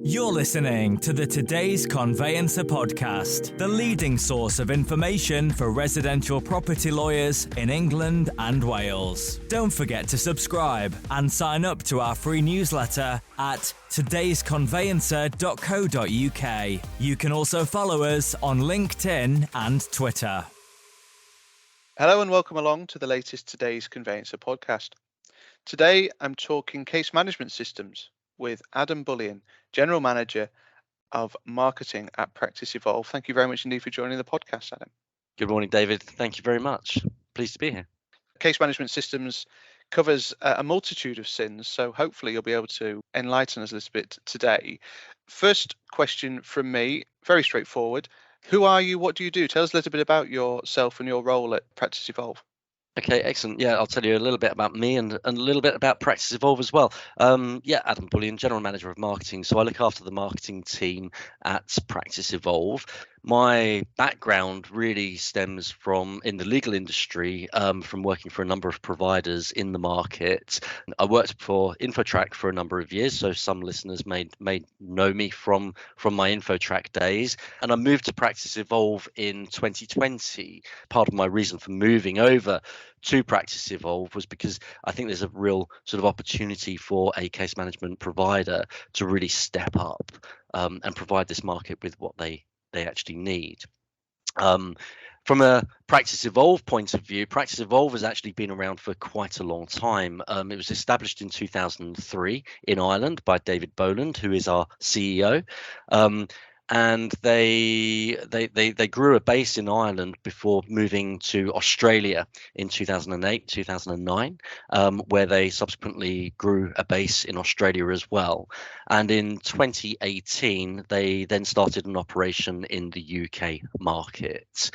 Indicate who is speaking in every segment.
Speaker 1: You're listening to the Today's Conveyancer podcast, the leading source of information for residential property lawyers in England and Wales. Don't forget to subscribe and sign up to our free newsletter at todaysconveyancer.co.uk. You can also follow us on LinkedIn and Twitter.
Speaker 2: Hello and welcome along to the latest Today's Conveyancer podcast. Today I'm talking case management systems with Adam Bullion, General Manager of Marketing at Practice Evolve. Thank you very much indeed for joining the podcast, Adam.
Speaker 3: Good morning, David. Thank you very much. Pleased to be here.
Speaker 2: Case management systems covers a multitude of sins, so hopefully you'll be able to enlighten us a little bit today. First question from me, very straightforward. Who are you? What do you do? Tell us a little bit about yourself and your role at Practice Evolve.
Speaker 3: Okay, excellent. Yeah, I'll tell you a little bit about me and a little bit about Practice Evolve as well. Adam Bullion, General Manager of Marketing. So I look after the marketing team at Practice Evolve. My background really stems from in the legal industry, from working for a number of providers in the market. I worked for InfoTrack for a number of years, so some listeners may know me from my InfoTrack days. And I moved to Practice Evolve in 2020. Part of my reason for moving over to Practice Evolve was because I think there's a real sort of opportunity for a case management provider to really step up and provide this market with what they actually need. From a Practice Evolve point of view, Practice Evolve has actually been around for quite a long time. It was established in 2003 in Ireland by David Opie, who is our CEO. And they grew a base in Ireland before moving to Australia in 2008, 2009, where they subsequently grew a base in Australia as well. And in 2018, they then started an operation in the UK market.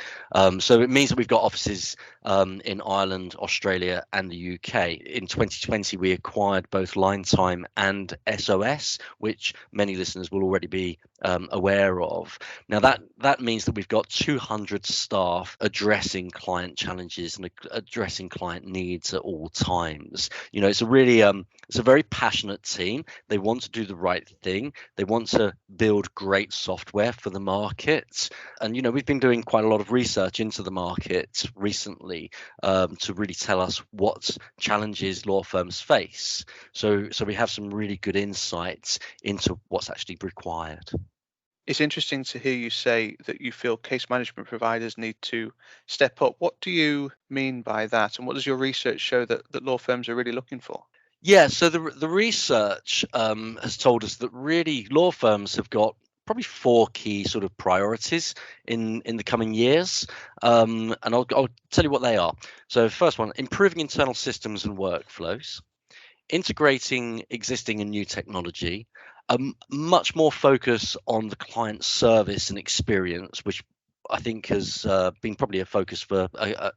Speaker 3: So it means that we've got offices in Ireland, Australia, and the UK. In 2020, we acquired both Line Time and SOS, which many listeners will already be aware of. Now that means that we've got 200 staff addressing client challenges and addressing client needs at all times. You know, it's a really it's a very passionate team. They want to do the right thing. They want to build great software for the market. And you know, we've been doing quite a lot of research into the market recently to really tell us what challenges law firms face. So we have some really good insights into what's actually required.
Speaker 2: It's interesting to hear you say that you feel case management providers need to step up. What do you mean by that? And what does your research show that law firms are really looking for?
Speaker 3: Yeah, so the research has told us that really law firms have got probably four key sort of priorities in the coming years. And I'll tell you what they are. So first one, improving internal systems and workflows, integrating existing and new technology, much more focus on the client service and experience, which I think has been probably a focus for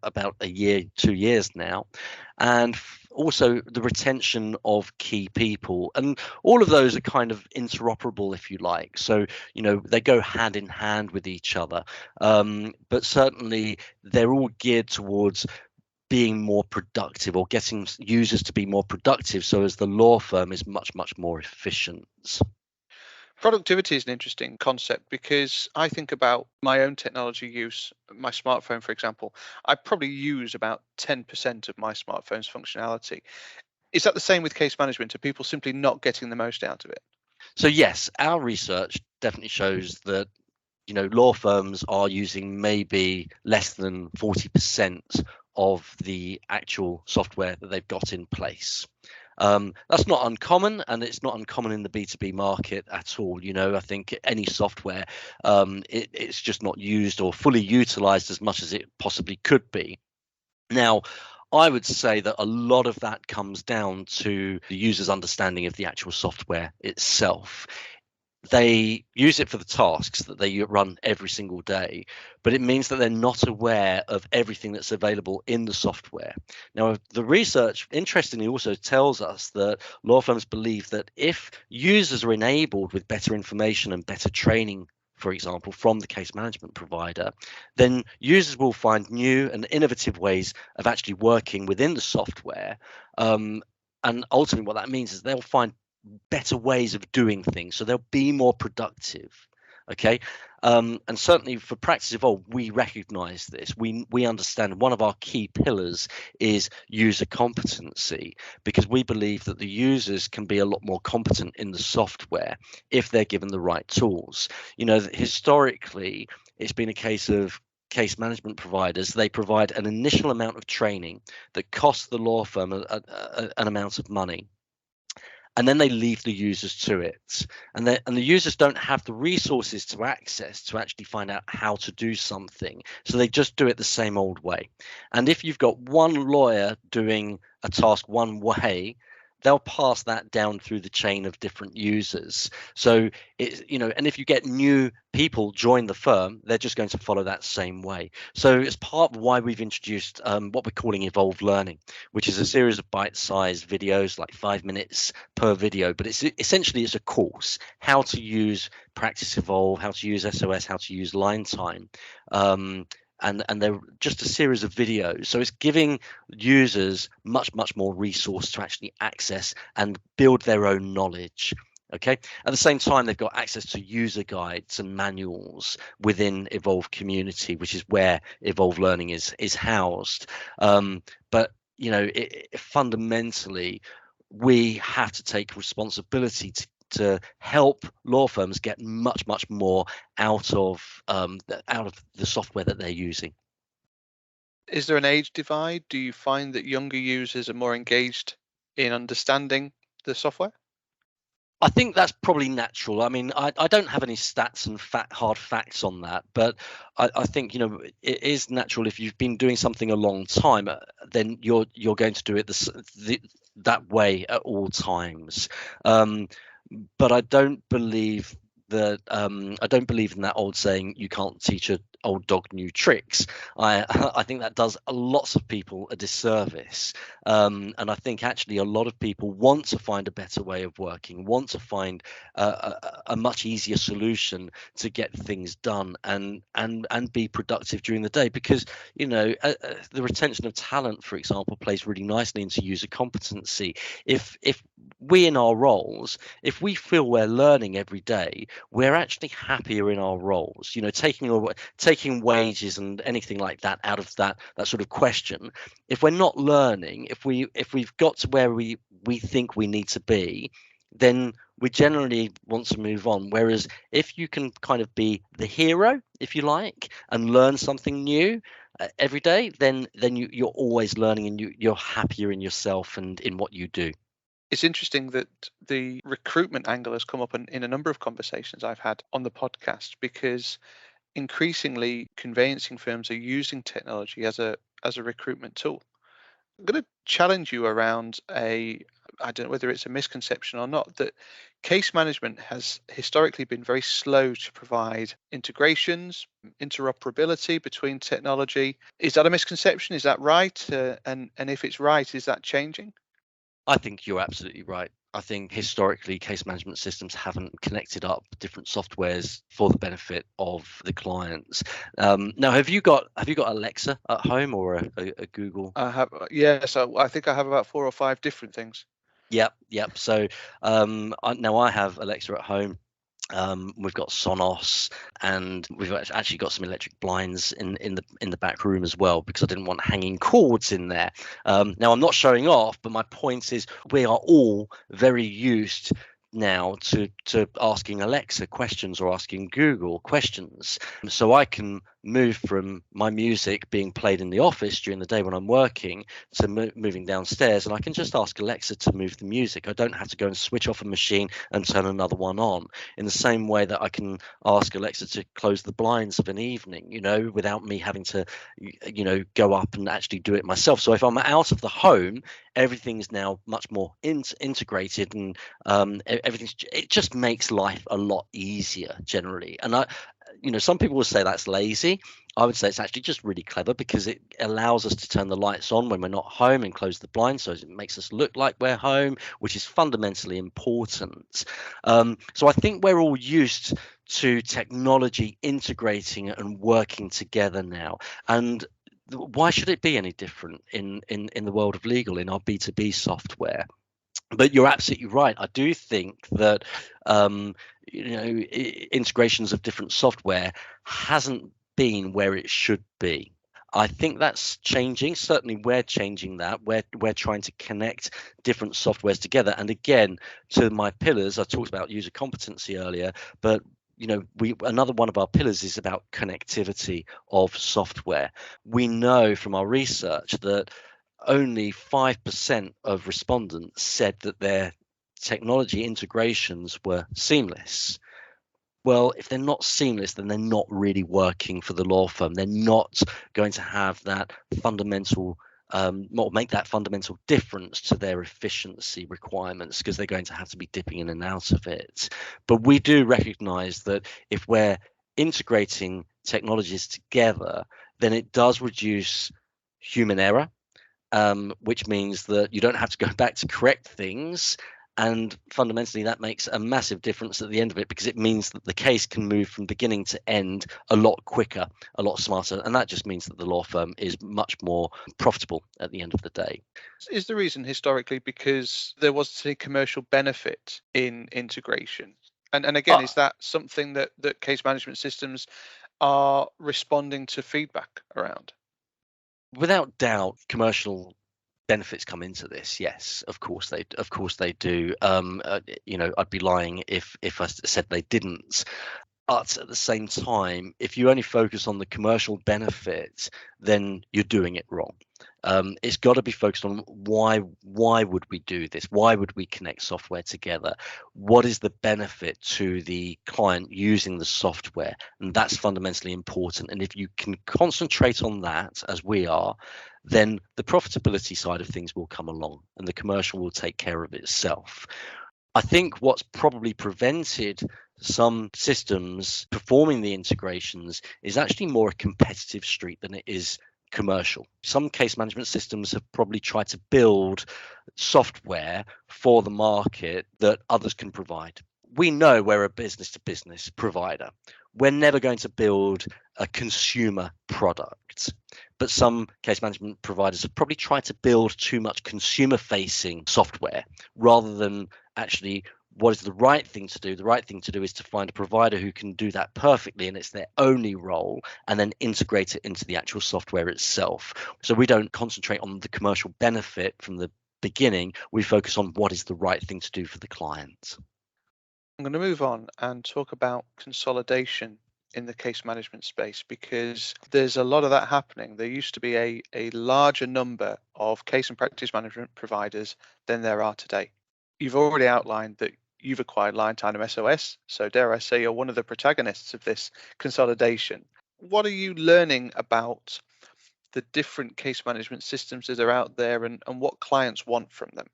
Speaker 3: about a year, 2 years now, and also the retention of key people. And all of those are kind of interoperable, if you like. So, you know, they go hand in hand with each other, but certainly they're all geared towards being more productive or getting users to be more productive, so as the law firm is much more efficient.
Speaker 2: Productivity is an interesting concept because I think about my own technology use, my smartphone, for example. I probably use about 10% of my smartphone's functionality. Is that the same with case management? Are people simply not getting the most out of it?
Speaker 3: So yes, our research definitely shows that, you know, law firms are using maybe less than 40% of the actual software that they've got in place. That's not uncommon, and it's not uncommon in the B2B market at all. You know, I think any software, it's just not used or fully utilized as much as it possibly could be. Now, I would say that a lot of that comes down to the user's understanding of the actual software itself. They use it for the tasks that they run every single day, but it means that they're not aware of everything that's available in the software. Now, the research, interestingly, also tells us that law firms believe that if users are enabled with better information and better training, for example, from the case management provider, then users will find new and innovative ways of actually working within the software. And ultimately, what that means is they'll find better ways of doing things, so they'll be more productive. Okay. And certainly for Practice Evolve, we recognize this. We understand one of our key pillars is user competency, because we believe that the users can be a lot more competent in the software if they're given the right tools. Historically, it's been a case of case management providers. They provide an initial amount of training that costs the law firm an amount of money, and then they leave the users to it, and the users don't have the resources to access to actually find out how to do something, so they just do it the same old way. And if you've got one lawyer doing a task one way, they'll pass that down through the chain of different users. So and if you get new people join the firm, they're just going to follow that same way. So it's part of why we've introduced what we're calling Evolve Learning, which is a series of bite-sized videos, like 5 minutes per video, but it's a course: how to use Practice Evolve, how to use SOS, how to use line time. And they're just a series of videos. So it's giving users much more resource to actually access and build their own knowledge. Okay. At the same time, they've got access to user guides and manuals within Evolve Community, which is where Evolve Learning is housed. But fundamentally, we have to take responsibility to help law firms get much more out of the software that they're using.
Speaker 2: Is there an age divide? Do you find that younger users are more engaged in understanding the software?
Speaker 3: I think that's probably natural. I mean, I don't have any stats and hard facts on that, but I think it is natural. If you've been doing something a long time, then you're going to do it that way at all times. But I don't believe that I don't believe in that old saying, you can't teach an old dog new tricks. I think that does lots of people a disservice, and I think actually a lot of people want to find a better way of working, want to find a much easier solution to get things done and be productive during the day, because the retention of talent, for example, plays really nicely into user competency. If we in our roles, if we feel we're learning every day, we're actually happier in our roles. Taking wages and anything like that out of that sort of question. If we're not learning, if we've got to where we think we need to be, then we generally want to move on. Whereas if you can kind of be the hero, if you like, and learn something new every day, then you're always learning, and you're happier in yourself and in what you do.
Speaker 2: It's interesting that the recruitment angle has come up in a number of conversations I've had on the podcast, because increasingly conveyancing firms are using technology as a recruitment tool. I'm going to challenge you around I don't know whether it's a misconception or not, that case management has historically been very slow to provide integrations, interoperability between technology. Is that a misconception? Is that right? And if it's right, is that changing?
Speaker 3: I think you're absolutely right. I think historically case management systems haven't connected up different softwares for the benefit of the clients. Now, have you got Alexa at home, or a Google?
Speaker 2: I have, yeah. So I think I have about 4 or 5 different things.
Speaker 3: Yep. So now I have Alexa at home. We've got Sonos, and we've actually got some electric blinds in the back room as well, because I didn't want hanging cords in there. Now, I'm not showing off, but my point is we are all very used now to asking Alexa questions or asking Google questions. So I can move from my music being played in the office during the day when I'm working to moving downstairs, and I can just ask Alexa to move the music. I don't have to go and switch off a machine and turn another one on, in the same way that I can ask Alexa to close the blinds of an evening, without me having to go up and actually do it myself. So if I'm out of the home, everything's now much more integrated, and it just makes life a lot easier generally. And some people will say that's lazy. I would say it's actually just really clever, because it allows us to turn the lights on when we're not home and close the blinds, so it makes us look like we're home, which is fundamentally important. So I think we're all used to technology integrating and working together now. And why should it be any different in the world of legal, in our B2B software? But you're absolutely right. I do think that integrations of different software hasn't been where it should be. I think that's changing. Certainly, we're changing that. We're trying to connect different softwares together. And again, to my pillars, I talked about user competency earlier, but another one of our pillars is about connectivity of software. We know from our research that only 5% of respondents said that their technology integrations were seamless. Well, if they're not seamless, then they're not really working for the law firm. They're not going to have that fundamental make that fundamental difference to their efficiency requirements, because they're going to have to be dipping in and out of it. But we do recognize that if we're integrating technologies together, then it does reduce human error, which means that you don't have to go back to correct things. And fundamentally, that makes a massive difference at the end of it, because it means that the case can move from beginning to end a lot quicker, a lot smarter. And that just means that the law firm is much more profitable at the end of the day.
Speaker 2: Is the reason historically because there wasn't any commercial benefit in integration? And again, is that something that case management systems are responding to feedback around?
Speaker 3: Without doubt, commercial benefits come into this. Yes, of course they do. I'd be lying if I said they didn't. But at the same time, if you only focus on the commercial benefit, then you're doing it wrong. It's got to be focused on why would we do this? Why would we connect software together? What is the benefit to the client using the software? And that's fundamentally important. And if you can concentrate on that, as we are, then the profitability side of things will come along and the commercial will take care of itself. I think what's probably prevented some systems performing the integrations is actually more a competitive street than it is commercial. Some case management systems have probably tried to build software for the market that others can provide. We know we're a business to business provider. We're never going to build a consumer product. But some case management providers have probably tried to build too much consumer facing software rather than actually what is the right thing to do. The right thing to do is to find a provider who can do that perfectly, and it's their only role, and then integrate it into the actual software itself. So we don't concentrate on the commercial benefit from the beginning. We focus on what is the right thing to do for the client.
Speaker 2: I'm going to move on and talk about consolidation in the case management space, because there's a lot of that happening. There used to be a larger number of case and practice management providers than there are today. You've already outlined that you've acquired Liontinum SOS, so dare I say you're one of the protagonists of this consolidation. What are you learning about the different case management systems that are out there, and what clients want from them?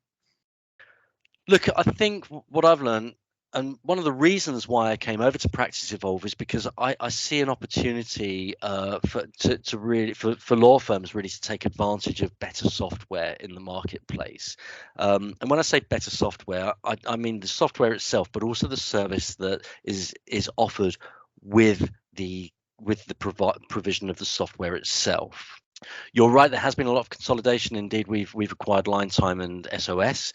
Speaker 3: Look, I think what I've learned, and one of the reasons why I came over to Practice Evolve, is because I see an opportunity for law firms really to take advantage of better software in the marketplace. And when I say better software, I mean the software itself, but also the service that is offered with the provision of the software itself. You're right, there has been a lot of consolidation. Indeed, we've acquired Liontinum and SOS.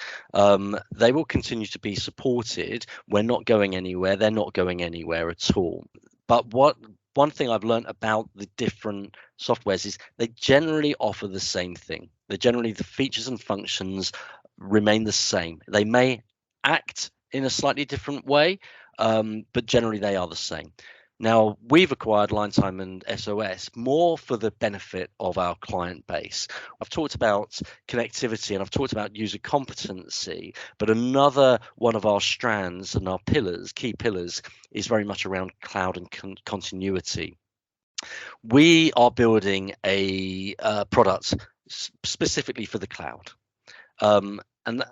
Speaker 3: They will continue to be supported. We're not going anywhere. They're not going anywhere at all. But one thing I've learned about the different softwares is they generally offer the same thing. The features and functions remain the same. They may act in a slightly different way, but generally they are the same. Now, we've acquired Liontinum and SOS more for the benefit of our client base. I've talked about connectivity and I've talked about user competency, but another one of our strands and our key pillars, is very much around cloud and continuity. We are building a product specifically for the cloud. And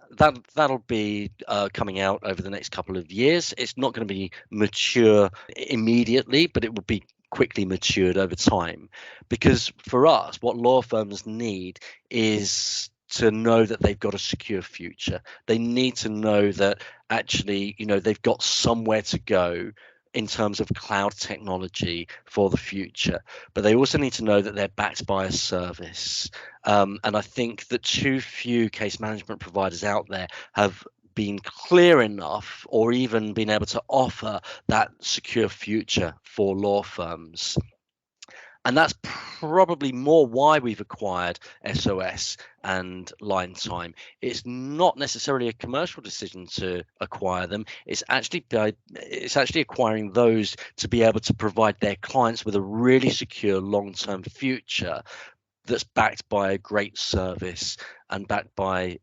Speaker 3: that'll be coming out over the next couple of years. It's not going to be mature immediately, but it will be quickly matured over time. Because for us, what law firms need is to know that they've got a secure future. They need to know that actually, they've got somewhere to go in terms of cloud technology for the future, but they also need to know that they're backed by a service. And I think that too few case management providers out there have been clear enough or even been able to offer that secure future for law firms. And that's probably more why we've acquired SOS and Line Time. It's not necessarily a commercial decision to acquire them. It's actually acquiring those to be able to provide their clients with a really secure long-term future that's backed by a great service and backed by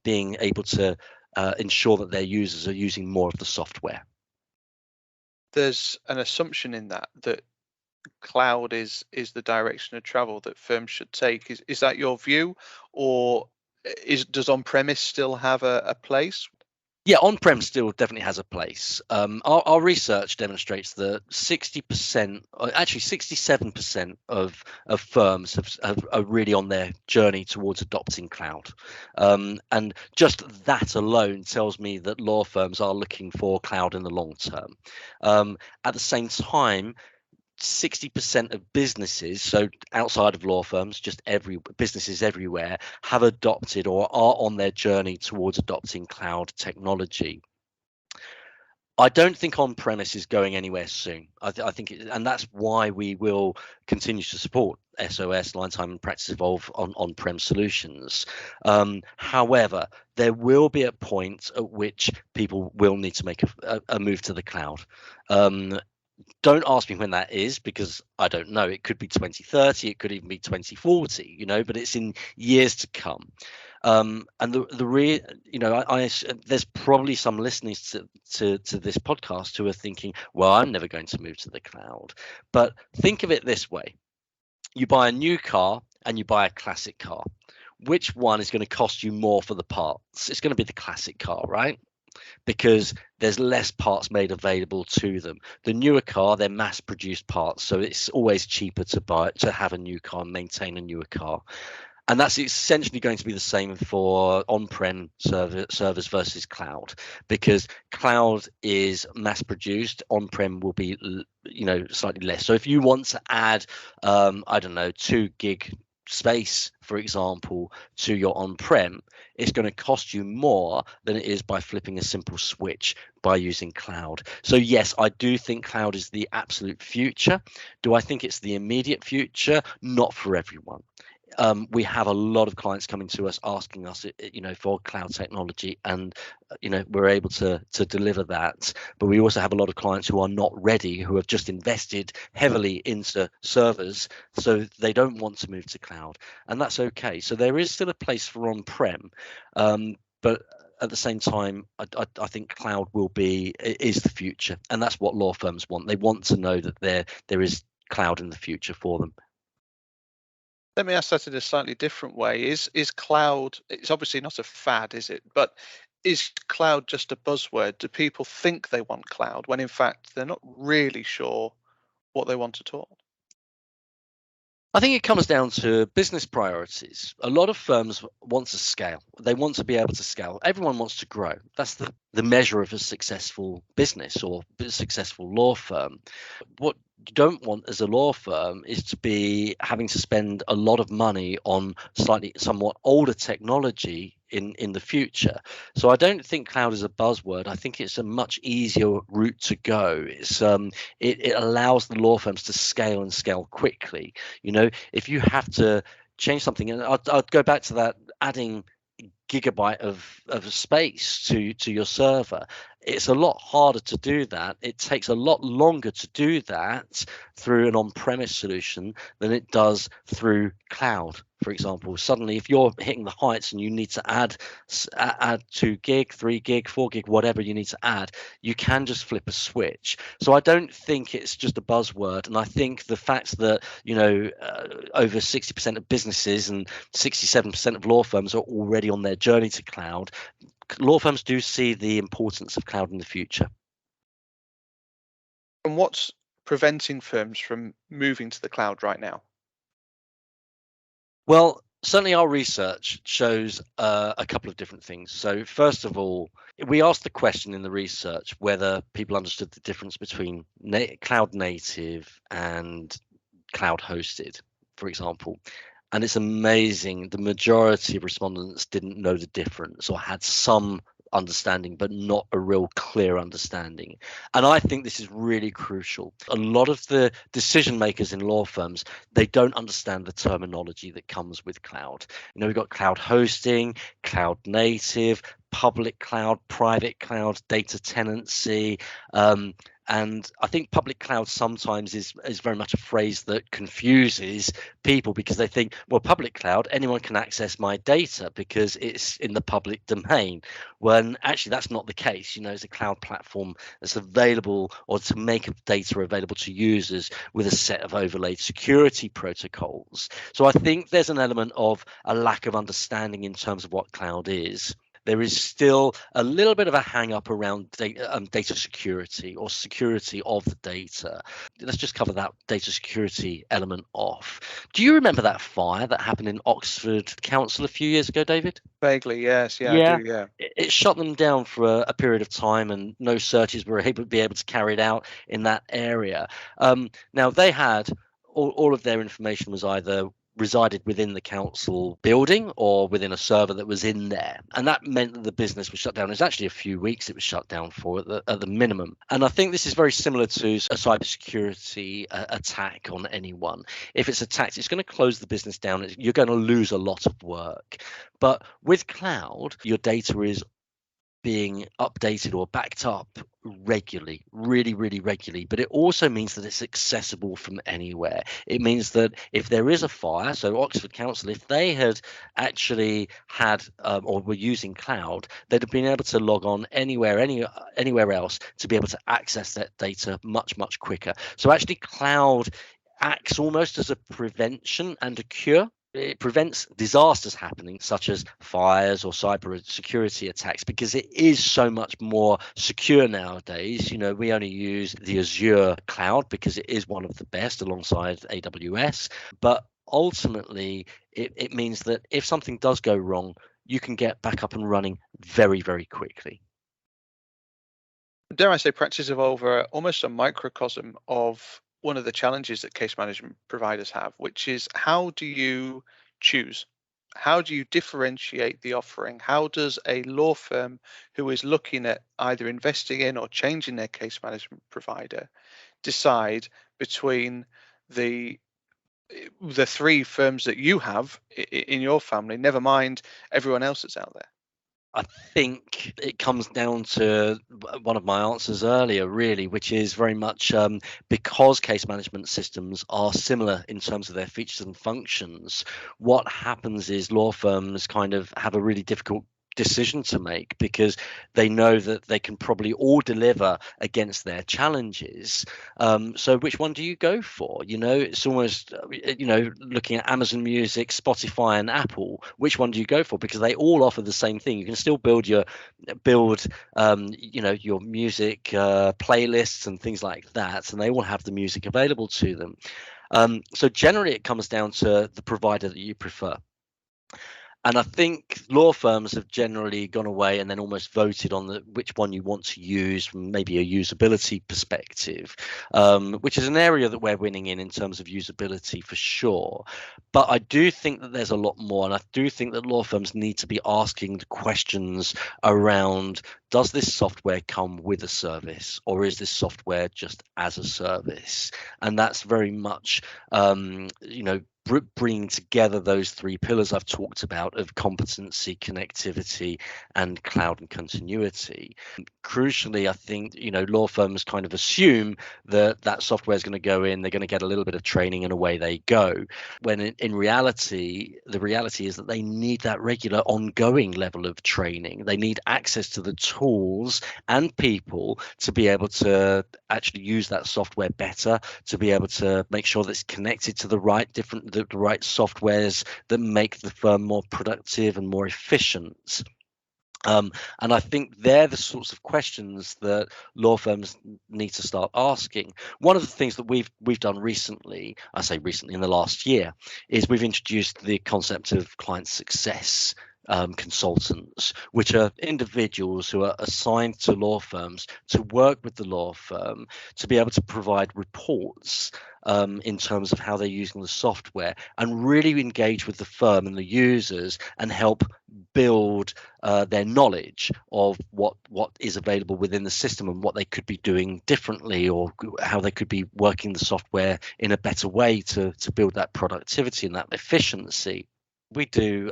Speaker 3: being able to ensure that their users are using more of the software.
Speaker 2: There's an assumption in that cloud is the direction of travel that firms should take. Is that your view, or does on-premise still have a place?
Speaker 3: Yeah, on-prem still definitely has a place. Our research demonstrates that 60%, actually 67% of firms are really on their journey towards adopting cloud. And just that alone tells me that law firms are looking for cloud in the long term. At the same time, 60% of businesses, so outside of law firms, just businesses everywhere, have adopted or are on their journey towards adopting cloud technology. I don't think on-premise is going anywhere soon. I think, and that's why we will continue to support SOS, Line Time, and Practice Evolve on-prem solutions. However, there will be a point at which people will need to make a move to the cloud. Don't ask me when that is, because I don't know. It could be 2030, it could even be 2040, but it's in years to come. And there's probably some listeners to this podcast who are thinking, well, I'm never going to move to the cloud. But think of it this way. You buy a new car and you buy a classic car. Which one is going to cost you more for the parts? It's going to be the classic car, right? Because there's less parts made available to them. The newer car, they're mass-produced parts, so it's always cheaper to have a new car and maintain a newer car. And that's essentially going to be the same for on-prem servers versus cloud, because cloud is mass-produced, on-prem will be, slightly less. So if you want to add, 2 gig space, for example, to your on-prem, it's going to cost you more than it is by flipping a simple switch by using cloud. So yes, I do think cloud is the absolute future. Do I think it's the immediate future? Not for everyone. We have a lot of clients coming to us asking us, for cloud technology, and we're able to deliver that. But we also have a lot of clients who are not ready, who have just invested heavily into servers, so they don't want to move to cloud, and that's okay. So there is still a place for on-prem, but at the same time, I think cloud is the future, and that's what law firms want. They want to know that there is cloud in the future for them.
Speaker 2: Let me ask that in a slightly different way. Is cloud, it's obviously not a fad, is it? But is cloud just a buzzword? Do people think they want cloud when in fact they're not really sure what they want at all?
Speaker 3: I think it comes down to business priorities. A lot of firms want to scale. They want to be able to scale. Everyone wants to grow. That's the measure of a successful business or a successful law firm. What you don't want as a law firm is to be having to spend a lot of money on somewhat older technology in the future. So I don't think cloud is a buzzword. I think it's a much easier route to go. It's it allows the law firms to scale and scale quickly. If you have to change something, and I'd go back to that, adding gigabyte of space to your server, it's a lot harder to do that. It takes a lot longer to do that through an on-premise solution than it does through cloud. For example, suddenly if you're hitting the heights and you need to add 2 gig, 3 gig, 4 gig, whatever you need to add, you can just flip a switch. So I don't think it's just a buzzword. And I think the fact that, over 60% of businesses and 67% of law firms are already on their journey to cloud, law firms do see the importance of cloud in the future.
Speaker 2: And what's preventing firms from moving to the cloud right now?
Speaker 3: Well, Certainly, our research shows a couple of different things. So, first of all, we asked the question in the research whether people understood the difference between cloud native and cloud hosted, for example. And it's amazing. The majority of respondents didn't know the difference or had some understanding, but not a real clear understanding. And I think this is really crucial. A lot of the decision makers in law firms, they don't understand the terminology that comes with cloud. We've got cloud hosting, cloud native, public cloud, private cloud, data tenancy. And I think public cloud sometimes is very much a phrase that confuses people because they think, well, public cloud, anyone can access my data because it's in the public domain. When actually that's not the case. It's a cloud platform that's available, or to make data available to users with a set of overlaid security protocols. So I think there's an element of a lack of understanding in terms of what cloud is. There is still a little bit of a hang up around data security or security of the data. Let's just cover that data security element off. Do you remember that fire that happened in Oxford Council a few years ago, David?
Speaker 2: Vaguely, yes. Yeah,
Speaker 3: Yeah.
Speaker 2: I do, yeah.
Speaker 3: It shut them down for a period of time, and no searches were able to carry it out in that area. Now, they had all of their information was either resided within the council building or within a server that was in there, and that meant that the business was shut down. It was actually a few weeks it was shut down for at the minimum. And I think this is very similar to a cybersecurity attack on anyone. If it's attacked, it's going to close the business down. You're going to lose a lot of work. But with cloud, your data is being updated or backed up regularly, really, really regularly. But it also means that it's accessible from anywhere. It means that if there is a fire, so Oxford Council, if they had actually had or were using cloud, they'd have been able to log on anywhere else to be able to access that data much, much quicker. So actually cloud acts almost as a prevention and a cure. It prevents disasters happening, such as fires or cyber security attacks, because it is so much more secure nowadays. We only use the Azure cloud because it is one of the best alongside AWS. But ultimately, it means that if something does go wrong, you can get back up and running very, very quickly.
Speaker 2: Dare I say, Practice Evolve are almost a microcosm of one of the challenges that case management providers have, which is how do you choose? How do you differentiate the offering? How does a law firm who is looking at either investing in or changing their case management provider decide between the three firms that you have in your family, never mind everyone else that's out there?
Speaker 3: I think it comes down to one of my answers earlier, really, which is very much because case management systems are similar in terms of their features and functions. What happens is law firms kind of have a really difficult decision to make because they know that they can probably all deliver against their challenges. So which one do you go for? It's almost, looking at Amazon Music, Spotify and Apple, which one do you go for? Because they all offer the same thing. You can still build your music playlists and things like that, and they all have the music available to them. So generally it comes down to the provider that you prefer. And I think law firms have generally gone away and then almost voted on which one you want to use from maybe a usability perspective, which is an area that we're winning in terms of usability for sure. But I do think that there's a lot more. And I do think that law firms need to be asking the questions around, does this software come with a service, or is this software just as a service? And that's very much, bringing together those three pillars I've talked about of competency, connectivity, and cloud and continuity. Crucially, I think, law firms kind of assume that software is going to go in, they're going to get a little bit of training and away they go. When in reality, the reality is that they need that regular ongoing level of training. They need access to the tools and people to be able to actually use that software better, to be able to make sure that it's connected to the right softwares that make the firm more productive and more efficient. And I think they're the sorts of questions that law firms need to start asking. One of the things that we've done recently, I say recently in the last year, is we've introduced the concept of client success consultants, which are individuals who are assigned to law firms to work with the law firm to be able to provide reports in terms of how they're using the software, and really engage with the firm and the users and help build their knowledge of what is available within the system and what they could be doing differently, or how they could be working the software in a better way to build that productivity and that efficiency. We do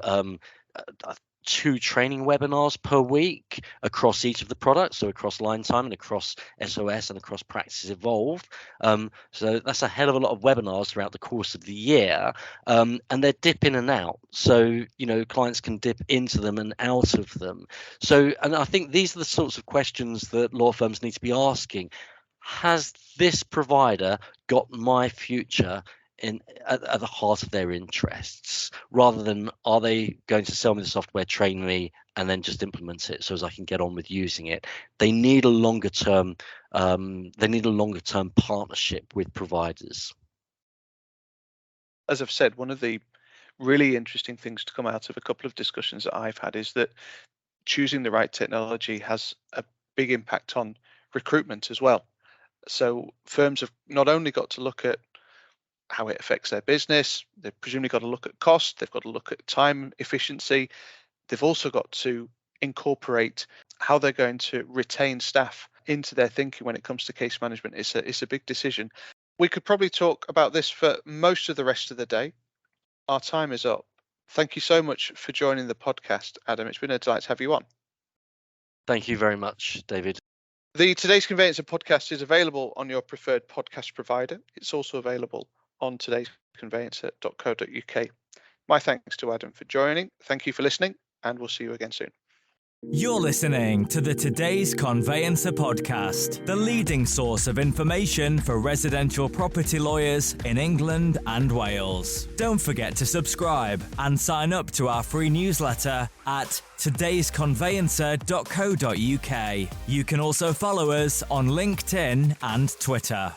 Speaker 3: 2 training webinars per week across each of the products, so across Line Time and across SOS and across Practice Evolve. So that's a hell of a lot of webinars throughout the course of the year, and they're dip in and out, so clients can dip into them and out of them. So, and I think these are the sorts of questions that law firms need to be asking. Has this provider got my future at the heart of their interests, rather than are they going to sell me the software, train me, and then just implement it so as I can get on with using it? They need a longer term partnership with providers.
Speaker 2: As I've said, one of the really interesting things to come out of a couple of discussions that I've had is that choosing the right technology has a big impact on recruitment as well. So firms have not only got to look at how it affects their business, they've presumably got to look at cost, they've got to look at time efficiency, they've also got to incorporate how they're going to retain staff into their thinking when it comes to case management. It's a big decision. We could probably talk about this for most of the rest of the day. Our time is up. Thank you so much for joining the podcast, Adam. It's been a delight to have you on.
Speaker 3: Thank you very much, David.
Speaker 2: The Today's Conveyancer podcast is available on your preferred podcast provider. It's also available on todaysconveyancer.co.uk. My thanks to Adam for joining. Thank you for listening, and we'll see you again soon.
Speaker 1: You're listening to the Today's Conveyancer podcast, the leading source of information for residential property lawyers in England and Wales. Don't forget to subscribe and sign up to our free newsletter at todaysconveyancer.co.uk. You can also follow us on LinkedIn and Twitter.